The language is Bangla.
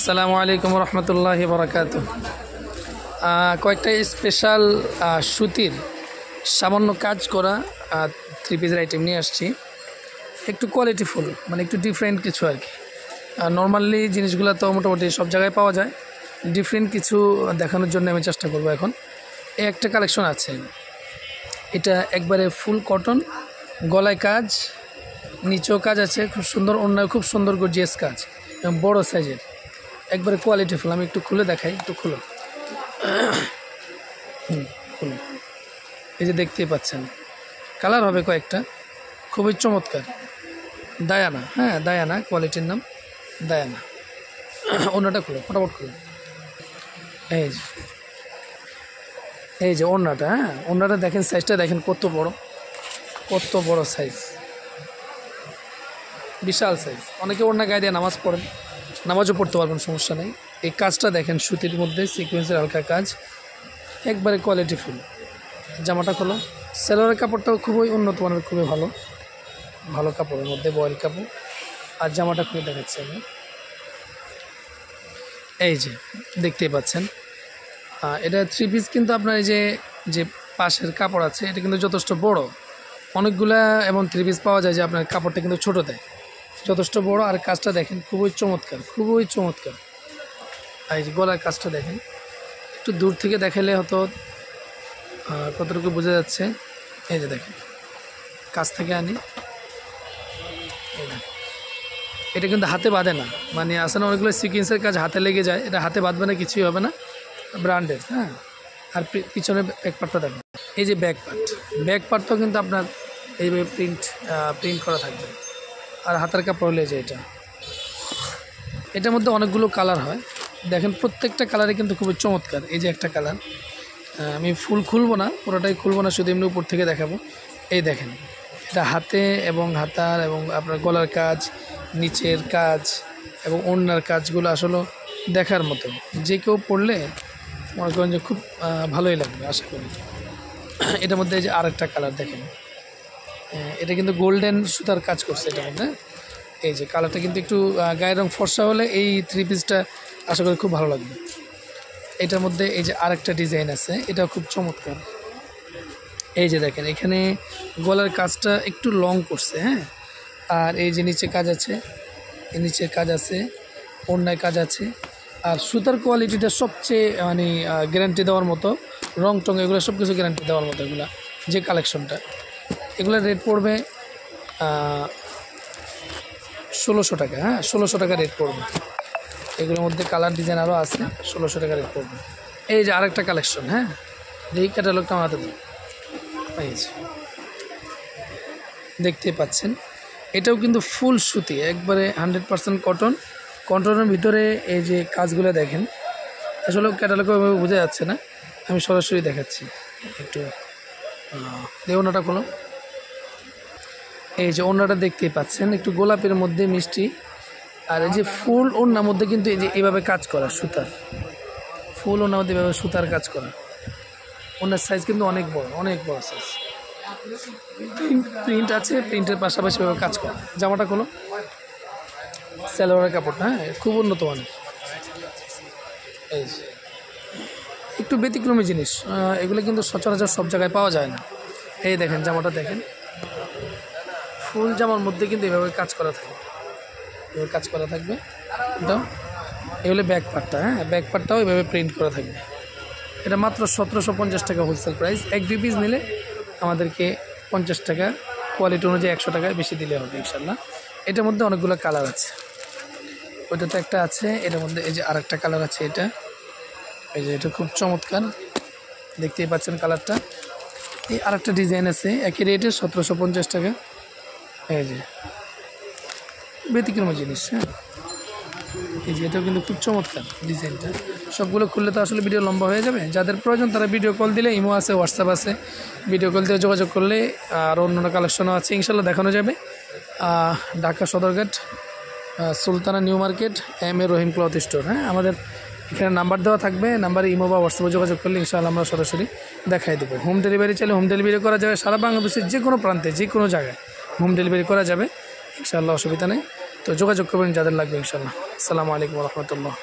আসসালামু আলাইকুম রহমতুল্লাহি বারাকাতুহু। কয়েকটা স্পেশাল সুতির সামান্য কাজ করা থ্রি পিসের আইটেম নিয়ে আসছি। একটু কোয়ালিটিফুল, মানে একটু ডিফারেন্ট কিছু আর কি। নর্মালি জিনিসগুলো তো মোটামুটি সব জায়গায় পাওয়া যায়, ডিফারেন্ট কিছু দেখানোর জন্য আমি চেষ্টা করব। এখন এই একটা কালেকশন আছে, এটা একবারে ফুল কটন, গলায় কাজ, নিচেও কাজ আছে, খুব সুন্দর, অন্যায় খুব সুন্দর গর্জিয়াস কাজ এবং বড় সাইজের, একবারে কোয়ালিটিফুল। আমি একটু খুলে দেখাই, একটু খুলো। খুলো, এই যে দেখতেই পাচ্ছেন, কালার হবে কয়েকটা, খুবই চমৎকার। ডায়ানা, হ্যাঁ ডায়ানা কোয়ালিটির নাম, ডায়ানা। ওড়নাটা খুলো, ফটাফট খুলো। এই যে ওড়নাটা, হ্যাঁ ওড়নাটা দেখেন, সাইজটা দেখেন কত বড়, কত বড় সাইজ, বিশাল সাইজ। অনেকে ওড়না গায়ে দিয়ে নামাজ পড়েন, নামাজও পড়তে পারবেন, সমস্যা নেই। এই কাজটা দেখেন, সুতির মধ্যে সিকোয়েন্সের হালকা কাজ, একবারে কোয়ালিটিফুল। জামাটা খোলো। সেলোয়ারের কাপড়টাও খুবই উন্নত মানের, খুবই ভালো, ভালো কাপড়ের মধ্যে, বয়েল কাপড়। আর জামাটা খুলে দেখাচ্ছি আমি। এই যে দেখতেই পাচ্ছেন, এটা থ্রি পিস, কিন্তু আপনার এই যে পাশের কাপড় আছে, এটা কিন্তু যথেষ্ট বড়। অনেকগুলা এমন থ্রি পিস পাওয়া যায় যে আপনার কাপড়টা কিন্তু ছোটো দেয়, যথেষ্ট বড়। আর কাজটা দেখেন, খুবই চমৎকার, খুবই চমৎকার। এই যে গলার কাজটা দেখেন, একটু দূর থেকে দেখালে হয়তো কতটুকু বোঝা যাচ্ছে। এই যে দেখেন, কাছ থেকে আনি, এটা কিন্তু হাতে বাঁধে না, মানে আসে না অনেকগুলো সিকোয়েন্সের কাজ হাতে লেগে যায়, এটা হাতে বাঁধবে না, কিছুই হবে না, ব্র্যান্ডেড। হ্যাঁ, আর পিছনে ব্যাক পার্টটা দেখেন, এই যে ব্যাক পার্টটাও কিন্তু আপনার এইভাবে প্রিন্ট করা থাকবে। আর হাতের কাপড় হলে যে এটার মধ্যে অনেকগুলো কালার হয়, দেখেন প্রত্যেকটা কালারে কিন্তু খুবই চমৎকার। এই যে একটা কালার, আমি ফুল খুলবো না, পুরোটাই খুলবো না, শুধু এমনি উপর থেকে দেখাবো। এই দেখেন, এটা হাতে এবং হাতার এবং আপনার গলার কাজ, নিচের কাজ এবং ওড়নার কাজগুলো আসলে দেখার মতো। যে কেউ পড়লে মনে করেন যে খুব ভালোই লাগবে, আশা করি। এটার মধ্যে এই যে আরেকটা কালার দেখেন, এটা কিন্তু গোল্ডেন সুতার কাজ করছে এটার মধ্যে। এই যে কালারটা কিন্তু একটু গায়ের রং ফর্সা হলে এই থ্রি পিসটা আশা করি খুব ভালো লাগবে। এটার মধ্যে এই যে আরেকটা ডিজাইন আছে, এটাও খুব চমৎকার। এই যে দেখেন, এখানে গলার কাজটা একটু লং করছে, হ্যাঁ। আর এই যে নিচে কাজ আছে, এই নিচের কাজ আছে, ওড়নায় কাজ আছে। আর সুতার কোয়ালিটিটা সবচেয়ে মানে গ্যারান্টি দেওয়ার মতো, রং টং এগুলো সব কিছু গ্যারান্টি দেওয়ার মতো। এগুলো যে কালেকশনটা, এগুলোর রেট পড়বে 1600 টাকা। হ্যাঁ, 1600 টাকা রেট পড়বে। এগুলোর মধ্যে কালার ডিজাইন আরও আছে, 1600 টাকা রেট পড়বে। এই যে আরেকটা কালেকশন, হ্যাঁ, এই ক্যাটালগটা আমার হাতে দিন। এই যে দেখতে পাচ্ছেন, এটাও কিন্তু ফুল সুতি, একবারে 100% কটন। কটনের ভিতরে এই যে কাজগুলো দেখেন, আসলে ক্যাটালগে ওইভাবে বোঝা যাচ্ছে না, আমি সরাসরি দেখাচ্ছি। একটু ওড়নাটা খোলো। এই যে ওড়নাটা দেখতেই পাচ্ছেন, একটু গোলাপের মধ্যে মিষ্টি। আর এই যে ফুল ওড়নার মধ্যে কিন্তু এই যে এইভাবে কাজ করা, সুতার ফুল ওড়নার মধ্যে এভাবে সুতার কাজ করা। ওড়নার সাইজ কিন্তু অনেক বড়, অনেক বড় সাইজ। প্রিন্ট আছে, প্রিন্টের পাশাপাশি এভাবে কাজ করা। জামাটা খোলো। সালোয়ারের কাপড়টা, হ্যাঁ খুব উন্নত মানের। এই যে একটু ব্যতিক্রমী জিনিস, এগুলো কিন্তু সচরাচর সব জায়গায় পাওয়া যায় না। এই দেখেন জামাটা দেখেন, ফুল জামার মধ্যে কিন্তু এভাবে কাজ করা থাকবে, এভাবে কাজ করা থাকবে। এটাও এগুলো ব্যাক পার্টটা, হ্যাঁ ব্যাক পার্টটাও এভাবে প্রিন্ট করা থাকবে। এটা মাত্র 1750 টাকা হোলসেল প্রাইস। 1-2 পিস নিলে আমাদেরকে 50 টাকা, কোয়ালিটি অনুযায়ী 100 টাকা বেশি দিলে হবে ইনশাল্লাহ। এটার মধ্যে অনেকগুলো কালার আছে, ওইটাতে একটা আছে, এটার মধ্যে এই যে আরেকটা কালার আছে, এটা এই যে এটা খুব চমৎকার, দেখতেই পাচ্ছেন কালারটা। এই আরেকটা ডিজাইন আছে একই রেটে, 1750 টাকা। এই যে ব্যতিক্রম জিনিস, হ্যাঁ এই যে এটাও কিন্তু খুব চমৎকার ডিজাইনটা। সবগুলো খুললে তো আসলে ভিডিও লম্বা হয়ে যাবে। যাদের প্রয়োজন তারা ভিডিও কল দিলে, ইমো আছে, হোয়াটসঅ্যাপ আছে, ভিডিও কল দিয়ে যোগাযোগ করলে আর অন্যান্য কালেকশনও আছে ইনশাল্লাহ দেখানো যাবে। Dhaka Sadarghat, Sultana New Market, M A Rahim cloth store. হ্যাঁ, আমাদের এখানে নাম্বার দেওয়া থাকবে, নাম্বারে ইমো বা হোয়াটসঅ্যাপে যোগাযোগ করলে ইনশাআল্লাহ আমরা সরাসরি দেখাই দেবো। হোম ডেলিভারি চাইলে হোম ডেলিভারি করা যাবে, সারা বাংলাদেশের যে কোনো প্রান্তে, যে কোনো জায়গায় হোম ডেলিভারি করা যাবে ইনশাআল্লাহ, অসুবিধা নেই। তো যোগাযোগ করবেন যাদের লাগবে ইনশাআল্লাহ। আসসালামু আলাইকুম ওয়া রাহমাতুল্লাহ।